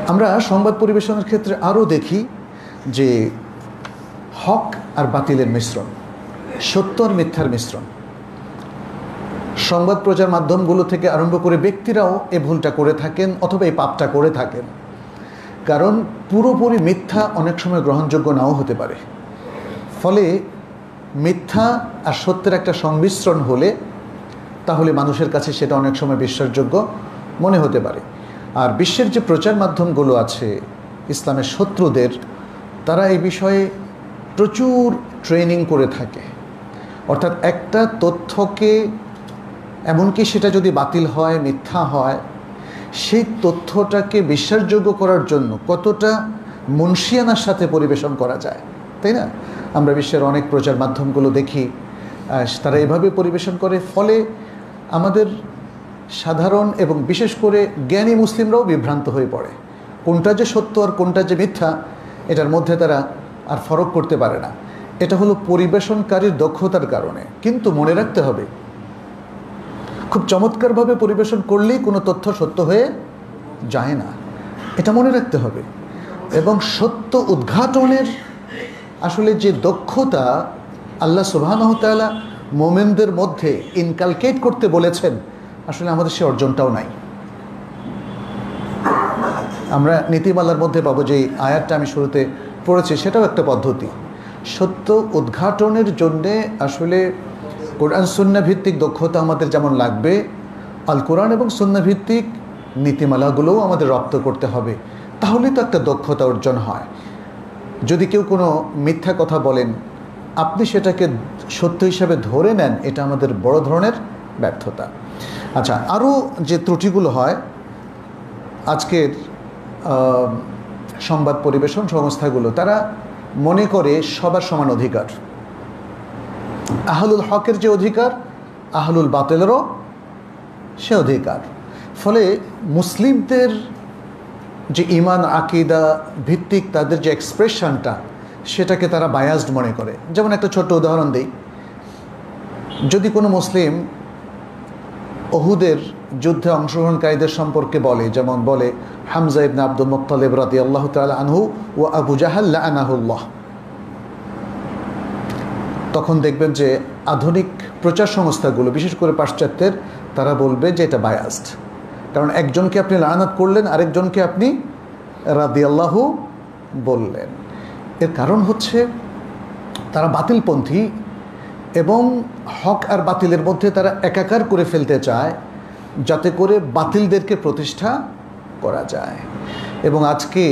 আমরা সংবাদ পরিবেশনের ক্ষেত্রে আরও দেখি যে হক আর বাতিলের মিশ্রণ, সত্য আর মিথ্যার মিশ্রণ। সংবাদ প্রচার মাধ্যমগুলো থেকে আরম্ভ করে ব্যক্তিরাও এ ভুলটা করে থাকেন অথবা এই পাপটা করে থাকেন। কারণ পুরোপুরি মিথ্যা অনেক সময় গ্রহণযোগ্য নাও হতে পারে। ফলে মিথ্যা আর সত্যের একটা সংমিশ্রণ হলে তাহলে মানুষের কাছে সেটা অনেক সময় বিশ্বাসযোগ্য মনে হতে পারে। আর বিশ্বের যে প্রচার মাধ্যমগুলো আছে ইসলামের শত্রুদের, তারা এই বিষয়ে প্রচুর ট্রেনিং করে থাকে। অর্থাৎ একটা তথ্যকে, এমনকি সেটা যদি বাতিল হয়, মিথ্যা হয়, সেই তথ্যটাকে বিশ্বাসযোগ্য করার জন্য কতটা মুনশিয়ানার সাথে পরিবেশন করা যায়, তাই না? আমরা বিশ্বের অনেক প্রচার মাধ্যমগুলো দেখি, তারা এভাবে পরিবেশন করে। ফলে আমাদের সাধারণ এবং বিশেষ করে জ্ঞানী মুসলিমরাও বিভ্রান্ত হয়ে পড়ে। কোনটা যে সত্য আর কোনটা যে মিথ্যা, এটার মধ্যে তারা আর ফরক করতে পারে না। এটা হলো পরিবেশনকারীর দক্ষতার কারণে। কিন্তু মনে রাখতে হবে, খুব চমৎকারভাবে পরিবেশন করলেই কোনো তথ্য সত্য হয়ে যায় না, এটা মনে রাখতে হবে। এবং সত্য উদ্ঘাটনের আসলে যে দক্ষতা আল্লাহ সুবহানাহু ওয়া তাআলা মুমিনদের মধ্যে ইনকালকেট করতে বলেছেন, আসলে আমাদের সে অর্জনটাও নাই। আমরা নীতিমালার মধ্যে পাবো, যে আয়াতটা আমি শুরুতে পড়েছি, সেটাও একটা পদ্ধতি। সত্য উদ্ঘাটনের জন্যে আসলে কোরআন সুন্নাহ ভিত্তিক দক্ষতা আমাদের যেমন লাগবে, আল কোরআন এবং সুন্নাহ ভিত্তিক নীতিমালাগুলোও আমাদের রপ্ত করতে হবে। তাহলেই তো একটা দক্ষতা অর্জন হয়। যদি কেউ কোনো মিথ্যা কথা বলেন, আপনি সেটাকে সত্য হিসাবে ধরে নেন, এটা আমাদের বড় ধরনের ব্যর্থতা। আচ্ছা, আরও যে ত্রুটিগুলো হয় আজকের সংবাদ পরিবেশন সংস্থাগুলো, তারা মনে করে সবার সমান অধিকার। আহলুল হকের যে অধিকার, আহলুল বাতিলেরও সে অধিকার। ফলে মুসলিমদের যে ঈমান আকীদা ভিত্তিক তাদের যে এক্সপ্রেশনটা, সেটাকে তারা বায়াসড মনে করে। যেমন একটা ছোট্ট উদাহরণ দিই, যদি কোনো মুসলিম উহুদের যুদ্ধে অংশগ্রহণকারীদের সম্পর্কে বলে, যেমন বলে হামজা ইবনে আব্দুল মুত্তালিব রাদিয়াল্লাহু তাআলা আনহু ও আবু জাহাল লাআনাহুল্লাহ, তখন দেখবেন যে আধুনিক প্রচার সংস্থাগুলো, বিশেষ করে পাশ্চাত্যের, তারা বলবে যে এটা বায়াসড। কারণ একজনকে আপনি লাআনাত করলেন, আরেকজনকে আপনি রাদিয়াল্লাহু বললেন। এর কারণ হচ্ছে তারা বাতিলপন্থী এবং হক আর বাতিলের মধ্যে তারা একাকার করে ফেলতে চায়, যাতে করে বাতিলদেরকে প্রতিষ্ঠা করা যায়। এবং আজকে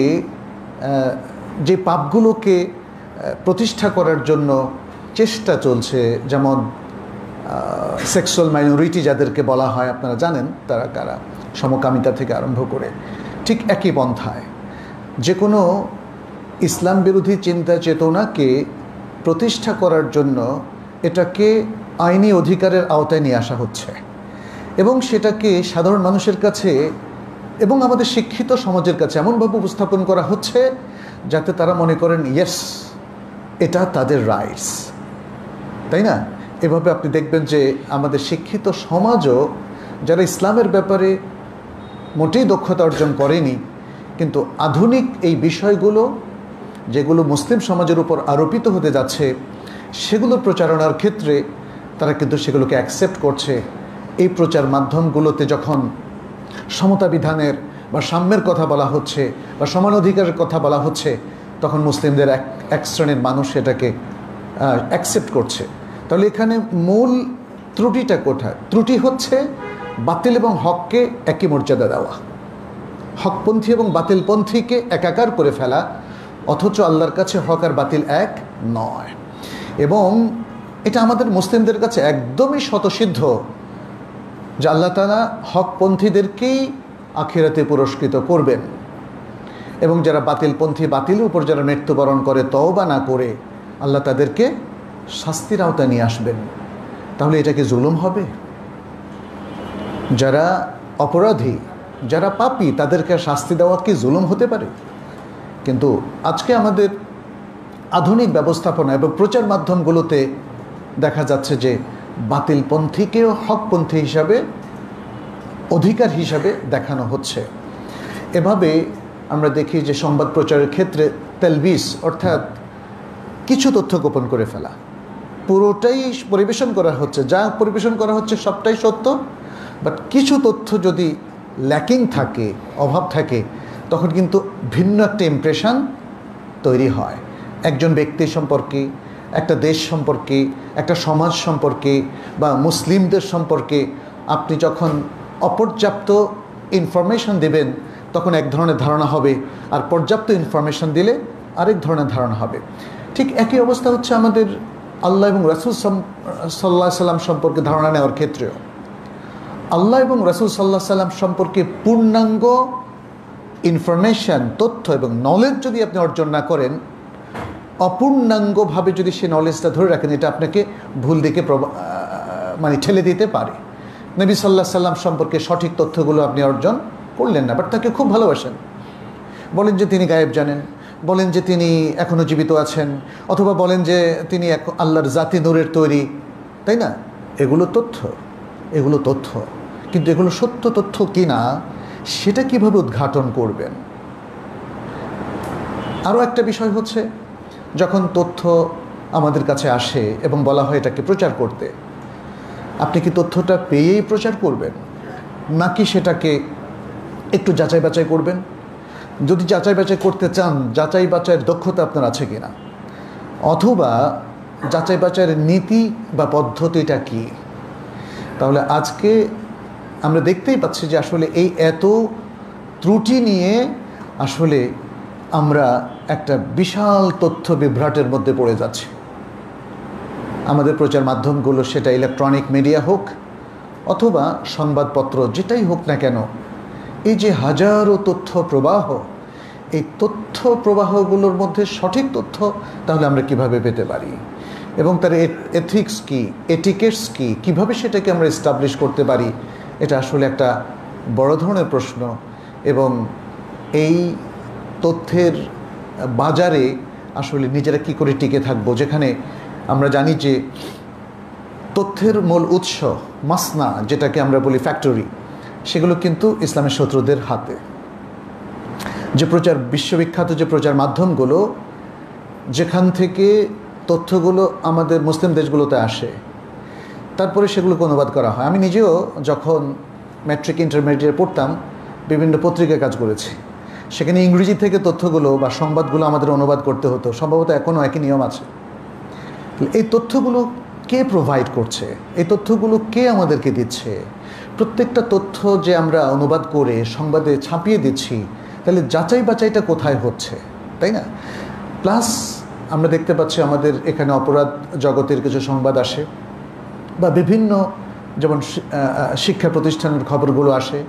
যে পাপগুলোকে প্রতিষ্ঠা করার জন্য চেষ্টা চলছে, যেমন সেক্সুয়াল মাইনরিটি যাদেরকে বলা হয়, আপনারা জানেন তারা কারা, সমকামিতা থেকে আরম্ভ করে, ঠিক একই পন্থায় যে কোনো ইসলাম বিরোধী চিন্তা চেতনাকে প্রতিষ্ঠা করার জন্য এটাকে আইনি অধিকারের আওতায় নিয়ে আসা হচ্ছে এবং সেটাকে সাধারণ মানুষের কাছে এবং আমাদের শিক্ষিত সমাজের কাছে এমনভাবে উপস্থাপন করা হচ্ছে যাতে তারা মনে করেন ইয়েস, এটা তাদের রাইটস, তাই না? এভাবে আপনি দেখবেন যে আমাদের শিক্ষিত সমাজও, যারা ইসলামের ব্যাপারে মোটেই দক্ষতা অর্জন করেনি, কিন্তু আধুনিক এই বিষয়গুলো যেগুলো মুসলিম সমাজের উপর আরোপিত হতে যাচ্ছে, সেগুলো প্রচারণার ক্ষেত্রে তারা কিন্তু সেগুলোকে অ্যাকসেপ্ট করছে। এই প্রচার মাধ্যমগুলোতে যখন সমতা বিধানের বা সাম্যের কথা বলা হচ্ছে বা সমান অধিকারের কথা বলা হচ্ছে, তখন মুসলিমদের এক শ্রেণীর মানুষ এটাকে অ্যাকসেপ্ট করছে। তাহলে এখানে মূল ত্রুটিটা কোথায়? ত্রুটি হচ্ছে বাতিল এবং হককে একই মর্যাদা দেওয়া, হকপন্থী এবং বাতিলপন্থীকে একাকার করে ফেলা, অথচ আল্লাহর কাছে হক আর বাতিল এক নয়। এবং এটা আমাদের মুসলিমদের কাছে একদমই স্বতঃসিদ্ধ যে আল্লাহ তাআলা হকপন্থীদেরকেই আখিরাতে পুরস্কৃত করবেন এবং যারা বাতিলপন্থী, বাতিলের উপর যারা মৃত্যুবরণ করে তওবা না করে, আল্লাহ তাদেরকে শাস্তির আওতায় নিয়ে আসবেন। তাহলে এটা কি জুলুম হবে? যারা অপরাধী, যারা পাপী, তাদেরকে শাস্তি দেওয়া কি জুলুম হতে পারে? কিন্তু আজকে আমাদের আধুনিক ব্যবস্থাপনা এবং প্রচার মাধ্যমগুলোতে দেখা যাচ্ছে যে বাতিলপন্থীকেও হকপন্থী হিসাবে, অধিকার হিসাবে দেখানো হচ্ছে। এভাবে আমরা দেখি যে সংবাদ প্রচারের ক্ষেত্রে তেলবিস অর্থাৎ কিছু তথ্য গোপন করে ফেলা, পুরোটাই পরিবেশন করা হচ্ছে, যা পরিবেশন করা হচ্ছে সবটাই সত্য, বাট কিছু তথ্য যদি ল্যাকিং থাকে, অভাব থাকে, তখন কিন্তু ভিন্ন একটা ইমপ্রেশন তৈরি হয় একজন ব্যক্তি সম্পর্কে, একটা দেশ সম্পর্কে, একটা সমাজ সম্পর্কে বা মুসলিমদের সম্পর্কে। আপনি যখন অপর্যাপ্ত ইনফরমেশন দেবেন তখন এক ধরনের ধারণা হবে, আর পর্যাপ্ত ইনফরমেশন দিলে আরেক ধরনের ধারণা হবে। ঠিক একই অবস্থা হচ্ছে আমাদের আল্লাহ এবং রাসূল সাল্লাল্লাহু আলাইহি সাল্লাম সম্পর্কে ধারণা নেওয়ার ক্ষেত্রেও। আল্লাহ এবং রাসূল সাল্লাল্লাহু আলাইহি সাল্লাম সম্পর্কে পূর্ণাঙ্গ ইনফরমেশন, তথ্য এবং নলেজ যদি আপনি অর্জন না করেন, অপূর্ণাঙ্গভাবে যদি সে নলেজটা ধরে রাখেন, এটা আপনাকে ভুল দিকে মানে ঠেলে দিতে পারে। নবী সাল্লাল্লাহু আলাইহি সাল্লাম সম্পর্কে সঠিক তথ্যগুলো আপনি অর্জন করলেন না, বাট তাকে খুব ভালোবাসেন, বলেন যে তিনি গায়েব জানেন, বলেন যে তিনি এখনও জীবিত আছেন, অথবা বলেন যে তিনি আল্লাহর জাতি নূরের তৈরি, তাই না? এগুলো তথ্য, কিন্তু এগুলো সত্য তথ্য কিনা সেটা কিভাবে উদ্ঘাটন করবেন? আরও একটা বিষয় হচ্ছে, যখন তথ্য আমাদের কাছে আসে এবং বলা হয় এটাকে প্রচার করতে, আপনি কি তথ্যটা পেয়েই প্রচার করবেন, নাকি সেটাকে একটু যাচাই বাছাই করবেন? যদি যাচাই বাছাই করতে চান, যাচাই বাছাইয়ের দক্ষতা আপনার আছে কিনা, অথবা যাচাই বাছাইয়ের নীতি বা পদ্ধতিটা কি? তাহলে আজকে আমরা দেখতেই পাচ্ছি যে আসলে এই এত ত্রুটি নিয়ে আসলে আমরা একটা বিশাল তথ্য বিভ্রাটের মধ্যে পড়ে যাচ্ছি। আমাদের প্রচার মাধ্যমগুলো, সেটা ইলেকট্রনিক মিডিয়া হোক অথবা সংবাদপত্র, যেটাই হোক না কেন, এই যে হাজারো তথ্য প্রবাহ, এই তথ্য প্রবাহগুলোর মধ্যে সঠিক তথ্য তাহলে আমরা কিভাবে পেতে পারি, এবং তার এথিক্স কি, এটিকেটস কি, কিভাবে সেটাকে আমরা এস্টাবলিশ করতে পারি, এটা আসলে একটা বড় ধরনের প্রশ্ন। এবং এই তথ্যের বাজারে আসলে নিজেরা কি করে টিকে থাকবো, যেখানে আমরা জানি যে তথ্যের মূল উৎস, মাসনা যেটাকে আমরা বলি ফ্যাক্টরি, সেগুলো কিন্তু ইসলামের শত্রুদের হাতে। যে বিশ্ববিখ্যাত যে প্রচার মাধ্যমগুলো, যেখান থেকে তথ্যগুলো আমাদের মুসলিম দেশগুলোতে আসে, তারপরে সেগুলোকে অনুবাদ করা হয়। আমি নিজেও যখন ম্যাট্রিক ইন্টারমিডিয়েট পড়তাম, বিভিন্ন পত্রিকায় কাজ করেছি, সেখানে ইংরেজি থেকে তথ্যগুলো বা সংবাদগুলো আমাদের অনুবাদ করতে হতো। সম্ভবত এখনও একই নিয়ম আছে। এই তথ্যগুলো কে প্রোভাইড করছে, এই তথ্যগুলো কে আমাদেরকে দিচ্ছে? প্রত্যেকটা তথ্য যে আমরা অনুবাদ করে সংবাদে ছাপিয়ে দিচ্ছি, তাহলে যাচাই বাছাইটা কোথায় হচ্ছে, তাই না? প্লাস আমরা দেখতে পাচ্ছি আমাদের এখানে অপরাধ জগতের কিছু সংবাদ আসে, বা বিভিন্ন যেমন শিক্ষা প্রতিষ্ঠানের খবরগুলো আসে,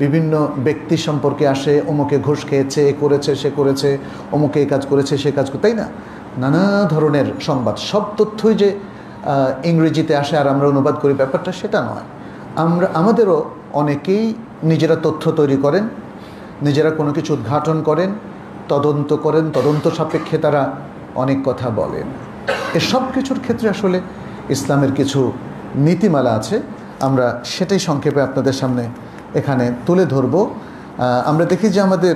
বিভিন্ন ব্যক্তি সম্পর্কে আসে, অমুকে ঘুষ খেয়েছে, এ করেছে, সে করেছে, অমুকে এই কাজ করেছে, সে কাজ করে, তাই না? নানা ধরনের সংবাদ, সব তথ্যই যে ইংরেজিতে আসে আর আমরা অনুবাদ করি, ব্যাপারটা সেটা নয়। আমাদেরও অনেকেই নিজেরা তথ্য তৈরি করেন, নিজেরা কোনো কিছু উদ্ঘাটন করেন, তদন্ত করেন, তদন্ত সাপেক্ষে তারা অনেক কথা বলেন। এসব কিছুর ক্ষেত্রে আসলে ইসলামের কিছু নীতিমালা আছে, আমরা সেটাই সংক্ষেপে আপনাদের সামনে এখানে তুলে ধরব। আমরা দেখি যে আমাদের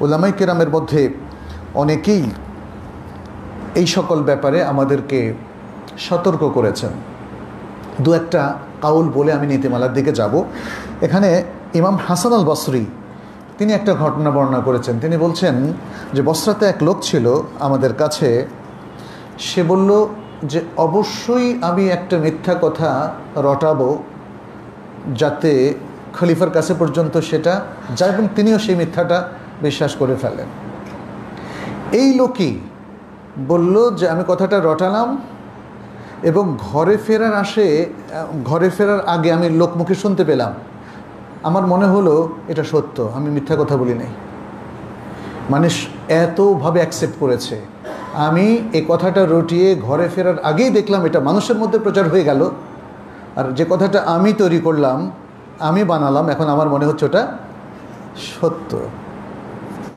উলামায়ে কেরামের মধ্যে অনেকেই এই সকল ব্যাপারে আমাদেরকে সতর্ক করেছেন। দু একটা কাউল বলে আমি নীতিমালার দিকে যাব। এখানে ইমাম হাসান আল বসরি তিনি একটা ঘটনা বর্ণনা করেছেন। তিনি বলছেন যে বসরাতে এক লোক ছিল আমাদের কাছে, সে বলল যে অবশ্যই আমি একটা মিথ্যা কথা রটাবো যাতে খলিফার কাছে পর্যন্ত সেটা যায়, এবং তিনিও সেই মিথ্যাটা বিশ্বাস করে ফেলেন। এই লোকই বলল যে আমি কথাটা রটালাম, এবং ঘরে ফেরার আগে আমি লোকমুখে শুনতে পেলাম, আমার মনে হলো এটা সত্য, আমি মিথ্যা কথা বলি নাই। মানুষ এতভাবে অ্যাকসেপ্ট করেছে। আমি এই কথাটা রটিয়ে ঘরে ফেরার আগেই দেখলাম এটা মানুষের মধ্যে প্রচার হয়ে গেল, আর যে কথাটা আমি তৈরি করলাম, আমি বানালাম, এখন আমার মনে হচ্ছে ওটা সত্য।